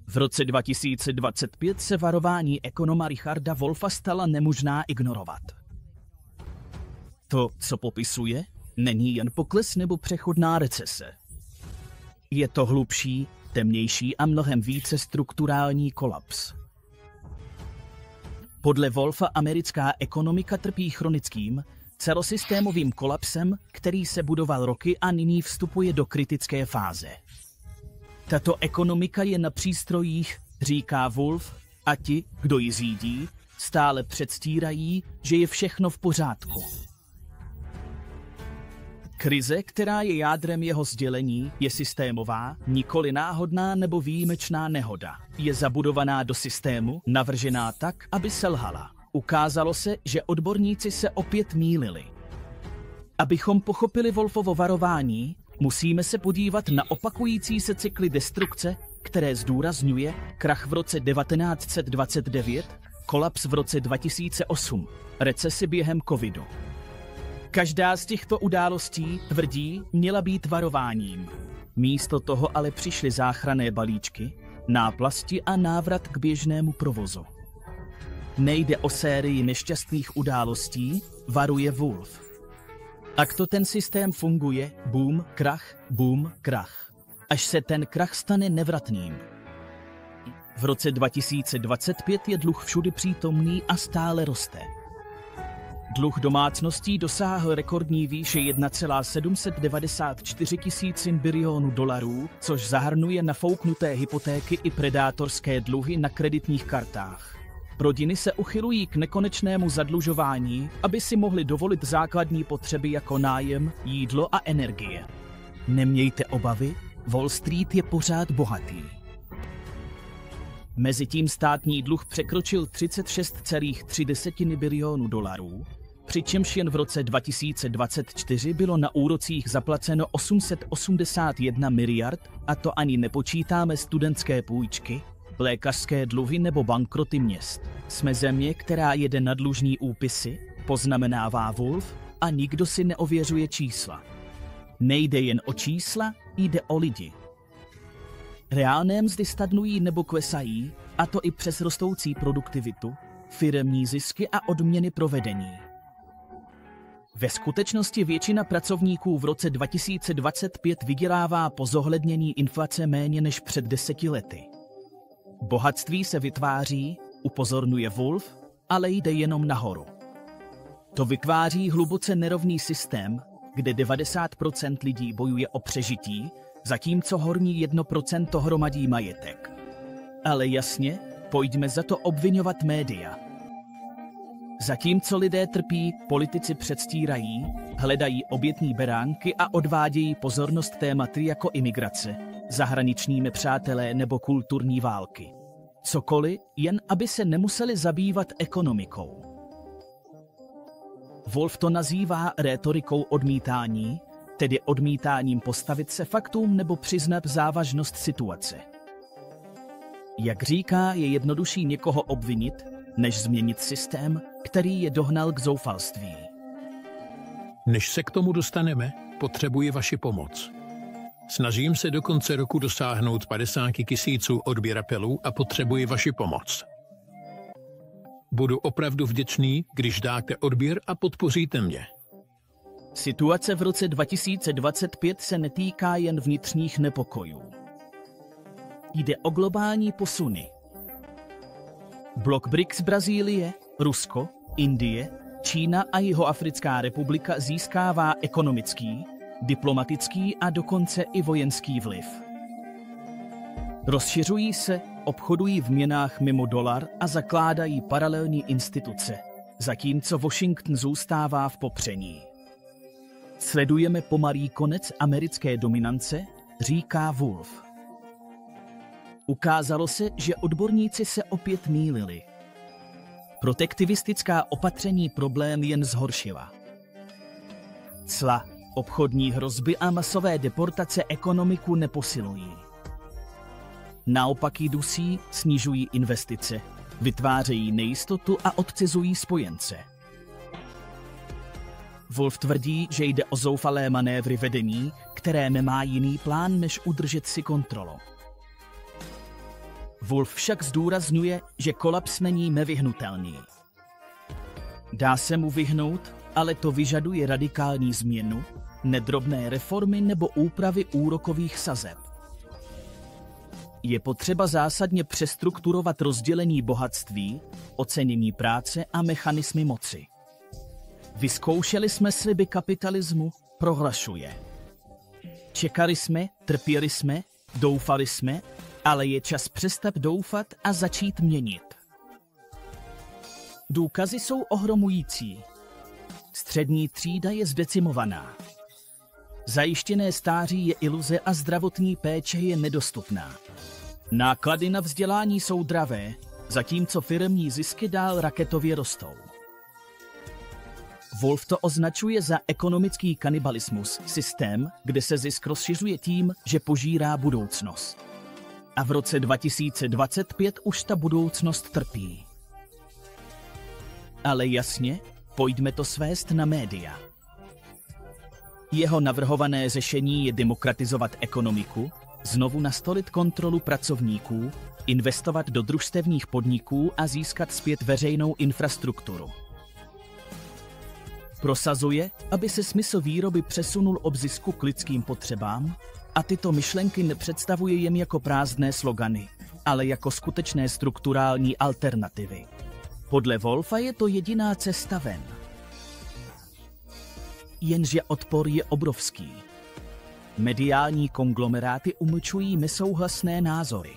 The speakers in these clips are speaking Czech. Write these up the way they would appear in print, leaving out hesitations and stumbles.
V roce 2025 se varování ekonoma Richarda Wolfa stala nemožná ignorovat. To, co popisuje, není jen pokles nebo přechodná recese. Je to hlubší, temnější a mnohem více strukturální kolaps. Podle Wolfa americká ekonomika trpí chronickým, celosystémovým kolapsem, který se budoval roky a nyní vstupuje do kritické fáze. Tato ekonomika je na přístrojích, říká Wolf, a ti, kdo ji řídí, stále předstírají, že je všechno v pořádku. Krize, která je jádrem jeho sdělení, je systémová, nikoli náhodná nebo výjimečná nehoda. Je zabudovaná do systému, navržená tak, aby selhala. Ukázalo se, že odborníci se opět mýlili. Abychom pochopili Wolfovo varování, musíme se podívat na opakující se cykly destrukce, které zdůrazňuje krach v roce 1929, kolaps v roce 2008, recesi během covidu. Každá z těchto událostí, tvrdí, měla být varováním. Místo toho ale přišly záchranné balíčky, náplasti a návrat k běžnému provozu. Nejde o sérii nešťastných událostí, varuje Wolf. Ak to ten systém funguje, boom, krach, až se ten krach stane nevratným. V roce 2025 je dluh všude přítomný a stále roste. Dluh domácností dosáhl rekordní výše 1,794 bilionu dolarů, což zahrnuje nafouknuté hypotéky i predátorské dluhy na kreditních kartách. Rodiny se uchylují k nekonečnému zadlužování, aby si mohli dovolit základní potřeby jako nájem, jídlo a energie. Nemějte obavy, Wall Street je pořád bohatý. Mezitím státní dluh překročil 36,3 bilionu dolarů, přičemž jen v roce 2024 bylo na úrocích zaplaceno 881 miliard, a to ani nepočítáme studentské půjčky, lékařské dluhy nebo bankroty měst. Jsme země, která jede na dlužní úpisy, poznamenává Wolf, a nikdo si neověřuje čísla. Nejde jen o čísla, jde o lidi. Reálné mzdy stagnují nebo klesají, a to i přes rostoucí produktivitu, firemní zisky a odměny pro vedení. Ve skutečnosti většina pracovníků v roce 2025 vydělává po zohlednění inflace méně než před 10 lety. Bohatství se vytváří, upozorňuje Wolf, ale jde jenom nahoru. To vytváří hluboce nerovný systém, kde 90% lidí bojuje o přežití, zatímco horní 1% hromadí majetek. Ale jasně, pojďme za to obviňovat média. Zatímco lidé trpí, politici předstírají, hledají obětní beránky a odvádějí pozornost tématy jako imigrace, zahraniční nepřátelé nebo kulturní války. Cokoliv, jen aby se nemuseli zabývat ekonomikou. Wolf to nazývá rétorikou odmítání, tedy odmítáním postavit se faktům nebo přiznat závažnost situace. Jak říká, je jednodušší někoho obvinit, než změnit systém, který je dohnal k zoufalství. Než se k tomu dostaneme, potřebuji vaši pomoc. Snažím se do konce roku dosáhnout 50 000 odběratelů a potřebuji vaši pomoc. Budu opravdu vděčný, když dáte odběr a podpoříte mě. Situace v roce 2025 se netýká jen vnitřních nepokojů. Jde o globální posuny. Blok BRICS Brazílie, Rusko, Indie, Čína a Jihoafrická republika získává ekonomický, diplomatický a dokonce i vojenský vliv. Rozšiřují se, obchodují v měnách mimo dolar a zakládají paralelní instituce, zatímco Washington zůstává v popření. Sledujeme pomalý konec americké dominance, říká Wolf. Ukázalo se, že odborníci se opět mýlili. Protektivistická opatření problém jen zhoršila. Cla, obchodní hrozby a masové deportace ekonomiku neposilují. Naopak ji dusí, snižují investice, vytvářejí nejistotu a odcizují spojence. Wolf tvrdí, že jde o zoufalé manévry vedení, které nemá jiný plán, než udržet si kontrolu. Wolf však zdůrazňuje, že kolaps není nevyhnutelný. Dá se mu vyhnout, ale to vyžaduje radikální změnu, nedrobné reformy nebo úpravy úrokových sazeb. Je potřeba zásadně přestrukturovat rozdělení bohatství, ocenění práce a mechanismy moci. Vyzkoušeli jsme sliby kapitalismu, prohlašuje. Čekali jsme, trpěli jsme, doufali jsme, ale je čas přestat doufat a začít měnit. Důkazy jsou ohromující. Střední třída je zdecimovaná. Zajištěné stáří je iluze a zdravotní péče je nedostupná. Náklady na vzdělání jsou dravé, zatímco firemní zisky dál raketově rostou. Wolf to označuje za ekonomický kanibalismus, systém, kde se zisk rozšiřuje tím, že požírá budoucnost. A v roce 2025 už ta budoucnost trpí. Ale jasně, pojďme to svést na média. Jeho navrhované řešení je demokratizovat ekonomiku, znovu nastolit kontrolu pracovníků, investovat do družstevních podniků a získat zpět veřejnou infrastrukturu. Prosazuje, aby se smysl výroby přesunul od zisku k lidským potřebám, a tyto myšlenky nepředstavuje jen jako prázdné slogany, ale jako skutečné strukturální alternativy. Podle Wolfa je to jediná cesta ven. Jenže odpor je obrovský. Mediální konglomeráty umlčují nesouhlasné názory.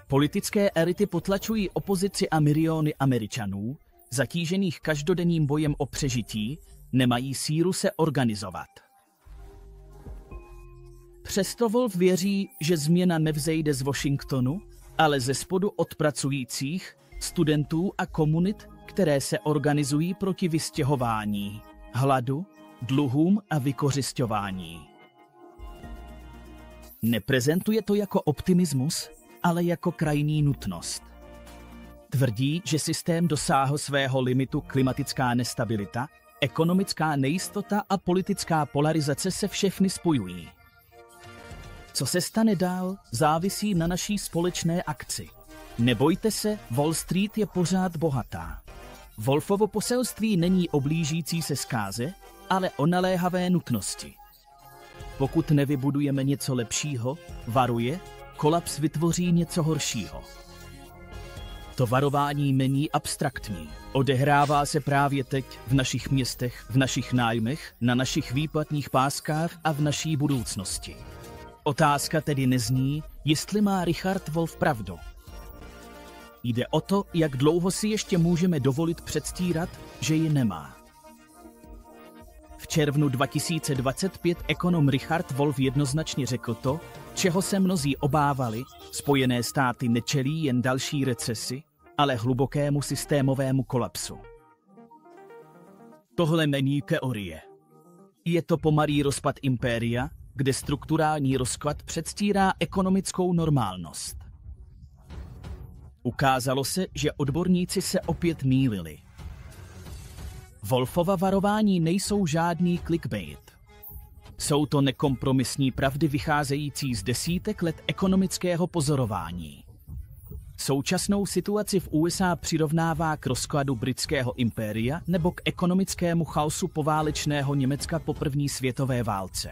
Politické elity potlačují opozici a miliony Američanů, zatížených každodenním bojem o přežití, nemají sílu se organizovat. Přesto Wolf věří, že změna nevzejde z Washingtonu, ale ze spodu od pracujících, studentů a komunit, které se organizují proti vystěhování, hladu, dluhům a vykořisťování. Neprezentuje to jako optimismus, ale jako krajní nutnost. Tvrdí, že systém dosáhl svého limitu klimatická nestabilita, ekonomická nejistota a politická polarizace se všechny spojují. Co se stane dál, závisí na naší společné akci. Nebojte se, Wall Street je pořád bohatá. Wolfovo poselství není o blížící se zkáze, ale o naléhavé nutnosti. Pokud nevybudujeme něco lepšího, varuje, kolaps vytvoří něco horšího. To varování není abstraktní. Odehrává se právě teď v našich městech, v našich nájmech, na našich výplatních páskách a v naší budoucnosti. Otázka tedy nezní, jestli má Richard Wolf pravdu. Jde o to, jak dlouho si ještě můžeme dovolit předstírat, že ji nemá. V červnu 2025 ekonom Richard Wolf jednoznačně řekl to, čeho se mnozí obávali, Spojené státy nečelí jen další recesi, ale hlubokému systémovému kolapsu. Tohle není teorie. Je to pomalý rozpad impéria, kde strukturální rozklad předstírá ekonomickou normálnost. Ukázalo se, že odborníci se opět mýlili. Wolfova varování nejsou žádný clickbait. Jsou to nekompromisní pravdy vycházející z desítek let ekonomického pozorování. Současnou situaci v USA přirovnává k rozkladu britského impéria nebo k ekonomickému chaosu poválečného Německa po první světové válce.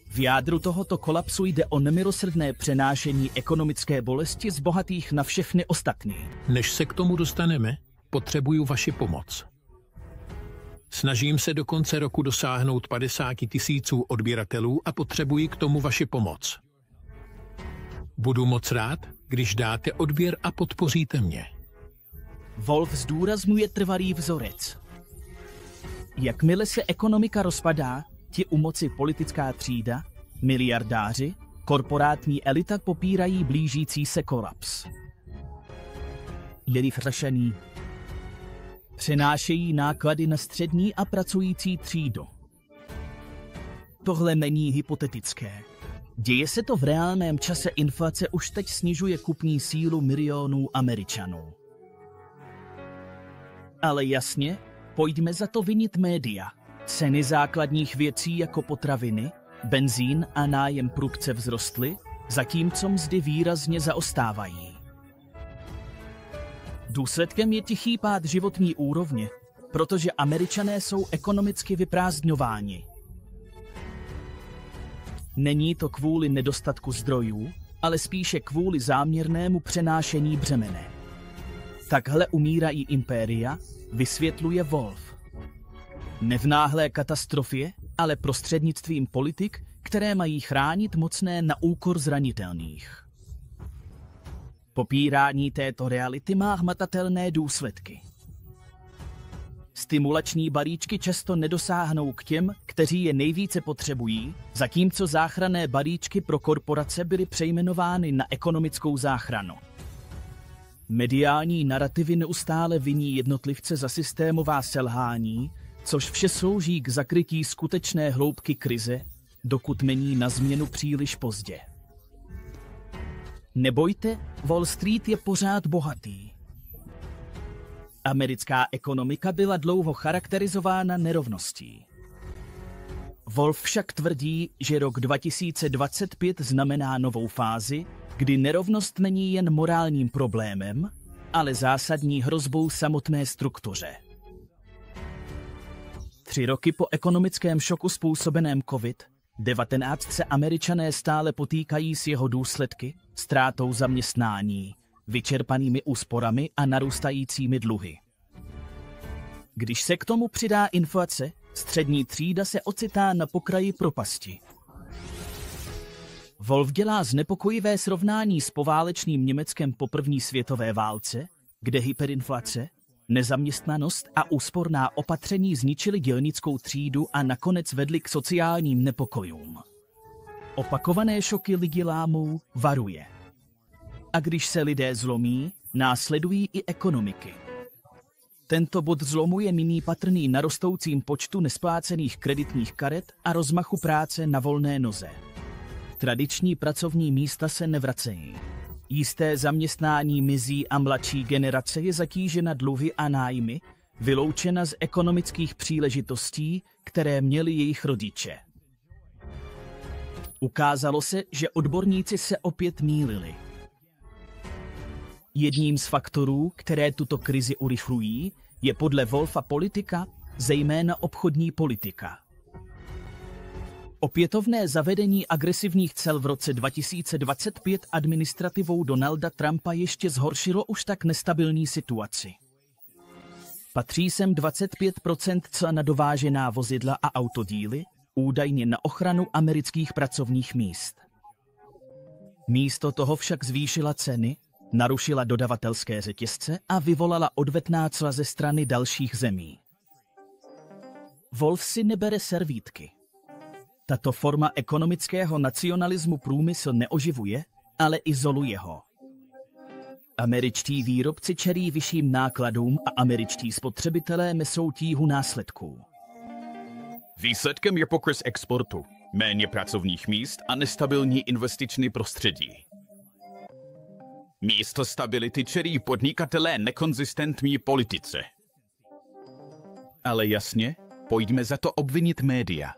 V jádru tohoto kolapsu jde o nemilosrdné přenášení ekonomické bolesti z bohatých na všechny ostatní. Než se k tomu dostaneme, potřebuju vaši pomoc. Snažím se do konce roku dosáhnout 50 000 odběratelů a potřebuji k tomu vaši pomoc. Budu moc rád, když dáte odběr a podpoříte mě. Wolf zdůrazňuje trvalý vzorec. Jakmile se ekonomika rozpadá, ti u moci politická třída, miliardáři, korporátní elita popírají blížící se kolaps. Jejich řešení přenášejí náklady na střední a pracující třídu. Tohle není hypotetické. Děje se to v reálném čase, inflace už teď snižuje kupní sílu milionů Američanů. Ale jasně, pojďme za to vinit média. Ceny základních věcí jako potraviny, benzín a nájem prudce vzrostly, zatímco mzdy výrazně zaostávají. Důsledkem je tichý pád životní úrovně, protože Američané jsou ekonomicky vyprázdňováni. Není to kvůli nedostatku zdrojů, ale spíše kvůli záměrnému přenášení břemene. Takhle umírají impéria, vysvětluje Wolf. Ne v náhlé katastrofě, ale prostřednictvím politik, které mají chránit mocné na úkor zranitelných. Popírání této reality má hmatatelné důsledky. Stimulační balíčky často nedosáhnou k těm, kteří je nejvíce potřebují, zatímco záchranné balíčky pro korporace byly přejmenovány na ekonomickou záchranu. Mediální narativy neustále viní jednotlivce za systémová selhání, což vše slouží k zakrytí skutečné hloubky krize, dokud není na změnu příliš pozdě. Nebojte, Wall Street je pořád bohatý. Americká ekonomika byla dlouho charakterizována nerovností. Wolf však tvrdí, že rok 2025 znamená novou fázi, kdy nerovnost není jen morálním problémem, ale zásadní hrozbou samotné struktuře. 3 roky po ekonomickém šoku způsobeném COVID-19 se Američané stále potýkají s jeho důsledky, ztrátou zaměstnání, vyčerpanými úsporami a narůstajícími dluhy. Když se k tomu přidá inflace, střední třída se ocitá na pokraji propasti. Wolf dělá znepokojivé srovnání s poválečným Německem po první světové válce, kde hyperinflace, nezaměstnanost a úsporná opatření zničily dělnickou třídu a nakonec vedly k sociálním nepokojům. Opakované šoky lidi lámou, varuje. A když se lidé zlomí, následují i ekonomiky. Tento bod zlomu je nyní patrný na rostoucím počtu nesplácených kreditních karet a rozmachu práce na volné noze. Tradiční pracovní místa se nevracejí. Jisté zaměstnání mizí a mladší generace je zatížena dluhy a nájmy, vyloučena z ekonomických příležitostí, které měli jejich rodiče. Ukázalo se, že odborníci se opět mýlili. Jedním z faktorů, které tuto krizi urychlují, je podle Wolfa politika, zejména obchodní politika. Opětovné zavedení agresivních cel v roce 2025 administrativou Donalda Trumpa ještě zhoršilo už tak nestabilní situaci. Patří sem 25% cla na dovážená vozidla a autodíly, údajně na ochranu amerických pracovních míst. Místo toho však zvýšila ceny, narušila dodavatelské řetězce a vyvolala odvetná cla ze strany dalších zemí. Wolf si nebere servítky. Tato forma ekonomického nacionalismu průmysl neoživuje, ale izoluje ho. Američtí výrobci čelí vyšším nákladům a američtí spotřebitelé nesou tíhu následků. Výsledkem je pokles exportu, méně pracovních míst a nestabilní investiční prostředí. Místo stability čelí podnikatelé nekonzistentní politice. Ale jasně, pojďme za to obvinit média.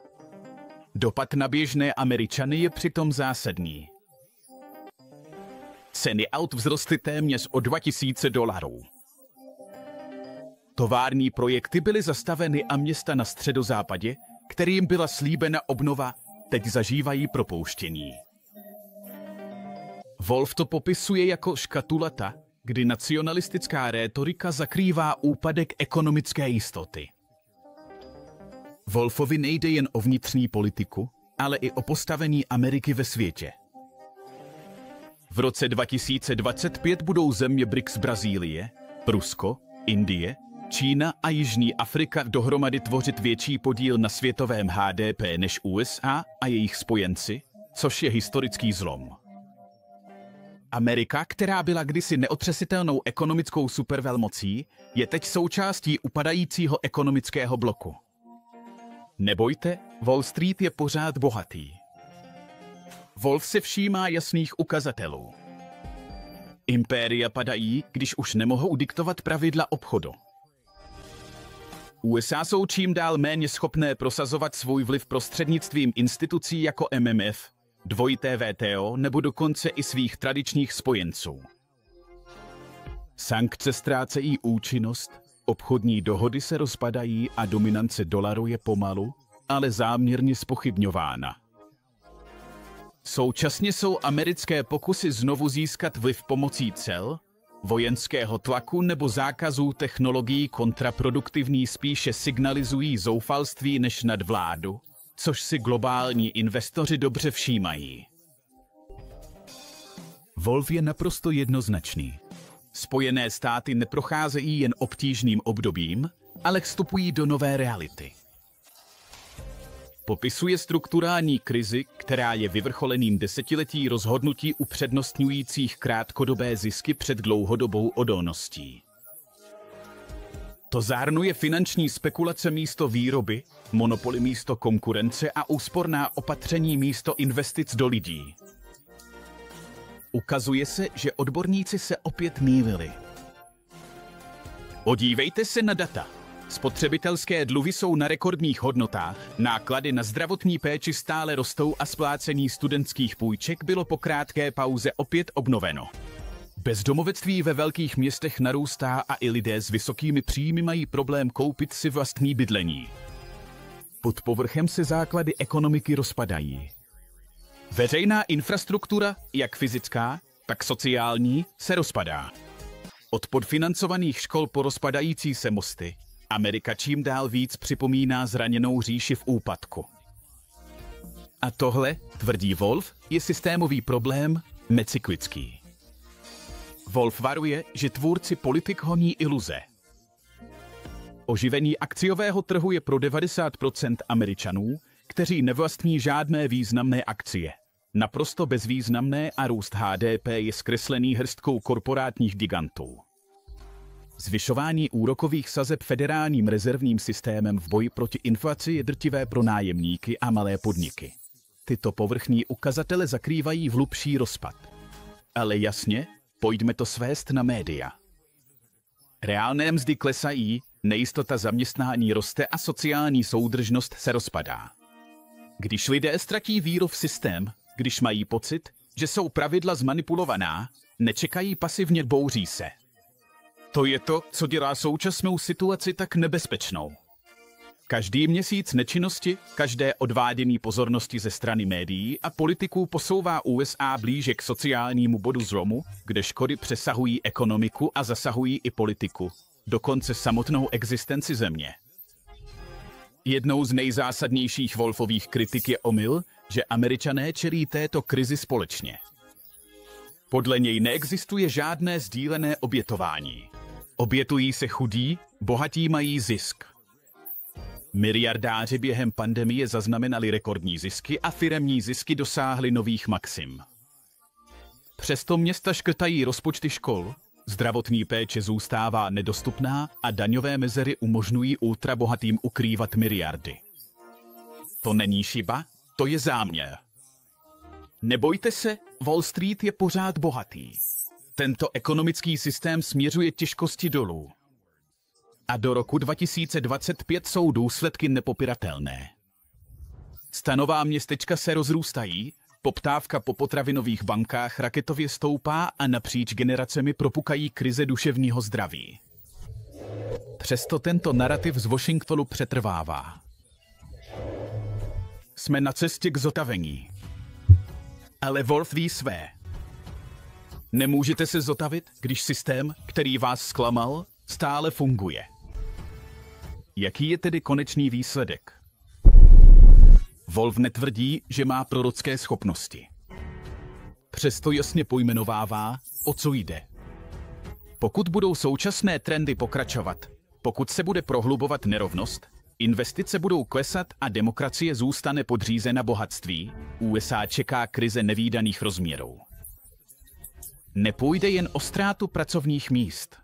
Dopad na běžné Američany je přitom zásadní. Ceny aut vzrostly téměř o $2000. Tovární projekty byly zastaveny a města na středozápadě, kterým byla slíbena obnova, teď zažívají propouštění. Wolf to popisuje jako škatulata, kdy nacionalistická rétorika zakrývá úpadek ekonomické jistoty. Wolfovi nejde jen o vnitřní politiku, ale i o postavení Ameriky ve světě. V roce 2025 budou země BRICS Brazílie, Rusko, Indie, Čína a Jižní Afrika dohromady tvořit větší podíl na světovém HDP než USA a jejich spojenci, což je historický zlom. Amerika, která byla kdysi neotřesitelnou ekonomickou supervelmocí, je teď součástí upadajícího ekonomického bloku. Nebojte, Wall Street je pořád bohatý. Wolf si všímá jasných ukazatelů. Impéria padají, když už nemohou diktovat pravidla obchodu. USA jsou čím dál méně schopné prosazovat svůj vliv prostřednictvím institucí jako MMF, dvojité WTO nebo dokonce i svých tradičních spojenců. Sankce ztrácejí účinnost, obchodní dohody se rozpadají a dominance dolaru je pomalu, ale záměrně zpochybňována. Současně jsou americké pokusy znovu získat vliv pomocí cel, vojenského tlaku nebo zákazů technologií kontraproduktivní, spíše signalizují zoufalství než nadvládu, což si globální investoři dobře všímají. Wolf je naprosto jednoznačný. Spojené státy neprocházejí jen obtížným obdobím, ale vstupují do nové reality. Popisuje strukturální krizi, která je vyvrcholením desetiletí rozhodnutí upřednostňujících krátkodobé zisky před dlouhodobou odolností. To zahrnuje finanční spekulace místo výroby, monopoly místo konkurence a úsporná opatření místo investic do lidí. Ukazuje se, že odborníci se opět mýlili. Podívejte se na data. Spotřebitelské dluhy jsou na rekordních hodnotách, náklady na zdravotní péči stále rostou a splácení studentských půjček bylo po krátké pauze opět obnoveno. Bezdomovectví ve velkých městech narůstá a i lidé s vysokými příjmy mají problém koupit si vlastní bydlení. Pod povrchem se základy ekonomiky rozpadají. Veřejná infrastruktura, jak fyzická, tak sociální, se rozpadá. Od podfinancovaných škol po rozpadající se mosty, Amerika čím dál víc připomíná zraněnou říši v úpadku. A tohle, tvrdí Wolf, je systémový problém, necyklický. Wolf varuje, že tvůrci politik honí iluze. Oživení akciového trhu je pro 90% Američanů, kteří nevlastní žádné významné akcie. Naprosto bezvýznamné a růst HDP je zkreslený hrstkou korporátních gigantů. Zvyšování úrokových sazeb federálním rezervním systémem v boji proti inflaci je drtivé pro nájemníky a malé podniky. Tyto povrchní ukazatele zakrývají hlubší rozpad. Ale jasně, pojďme to svést na média. Reálné mzdy klesají, nejistota zaměstnání roste a sociální soudržnost se rozpadá. Když lidé ztratí víru v systém, když mají pocit, že jsou pravidla zmanipulovaná, nečekají pasivně, bouří se. To je to, co dělá současnou situaci tak nebezpečnou. Každý měsíc nečinnosti, každé odvádění pozornosti ze strany médií a politiků posouvá USA blíže k sociálnímu bodu zlomu, kde škody přesahují ekonomiku a zasahují i politiku, dokonce samotnou existenci země. Jednou z nejzásadnějších Wolfových kritik je omyl, že Američané čelí této krizi společně. Podle něj neexistuje žádné sdílené obětování. Obětují se chudí, bohatí mají zisk. Miliardáři během pandemie zaznamenali rekordní zisky a firemní zisky dosáhly nových maxim. Přesto města škrtají rozpočty škol, zdravotní péče zůstává nedostupná a daňové mezery umožňují ultrabohatým ukrývat miliardy. To není šiba, to je záměr. Nebojte se, Wall Street je pořád bohatý. Tento ekonomický systém směřuje těžkosti dolů. A do roku 2025 jsou důsledky nepopiratelné. Stanová městečka se rozrůstají, poptávka po potravinových bankách raketově stoupá a napříč generacemi propukají krize duševního zdraví. Přesto tento narativ z Washingtonu přetrvává. Jsme na cestě k zotavení. Ale Wolf ví své. Nemůžete se zotavit, když systém, který vás zklamal, stále funguje. Jaký je tedy konečný výsledek? Wolf netvrdí, že má prorocké schopnosti. Přesto jasně pojmenovává, o co jde. Pokud budou současné trendy pokračovat, pokud se bude prohlubovat nerovnost, investice budou klesat a demokracie zůstane podřízena bohatství, USA čeká krize nevídaných rozměrů. Nepůjde jen o ztrátu pracovních míst.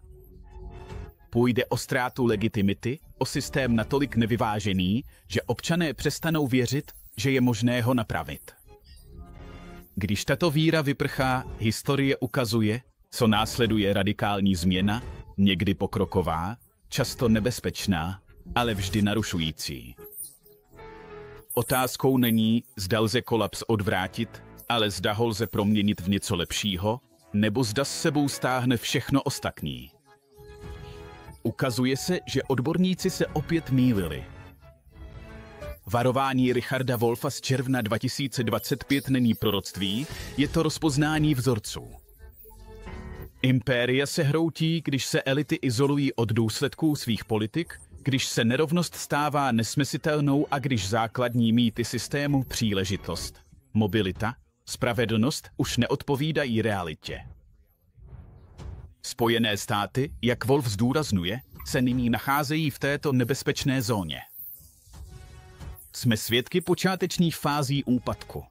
Půjde o ztrátu legitimity, o systém natolik nevyvážený, že občané přestanou věřit, že je možné ho napravit. Když tato víra vyprchá, historie ukazuje, co následuje radikální změna, někdy pokroková, často nebezpečná, ale vždy narušující. Otázkou není, zda lze kolaps odvrátit, Ale zda ho lze proměnit v něco lepšího, nebo zda s sebou stáhne všechno ostatní. Ukazuje se, že odborníci se opět mýlili. Varování Richarda Wolfa z června 2025 není proroctví, je to rozpoznání vzorců. Impéria se hroutí, když se elity izolují od důsledků svých politik, když se nerovnost stává nesmyslitelnou a když základní mýty systému příležitost, mobilita, spravedlnost už neodpovídají realitě. Spojené státy, jak Wolf zdůrazňuje, se nyní nacházejí v této nebezpečné zóně. Jsme svědky počátečních fází úpadku.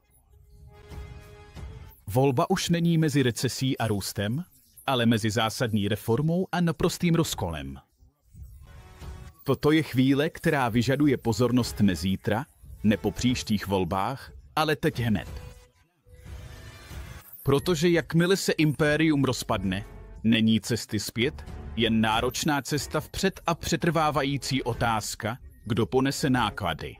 Volba už není mezi recesí a růstem, ale mezi zásadní reformou a naprostým rozkolem. Toto je chvíle, která vyžaduje pozornost ne zítra, ne po příštích volbách, ale teď hned. Protože jakmile se impérium rozpadne, není cesty zpět, jen náročná cesta vpřed a přetrvávající otázka, kdo ponese náklady.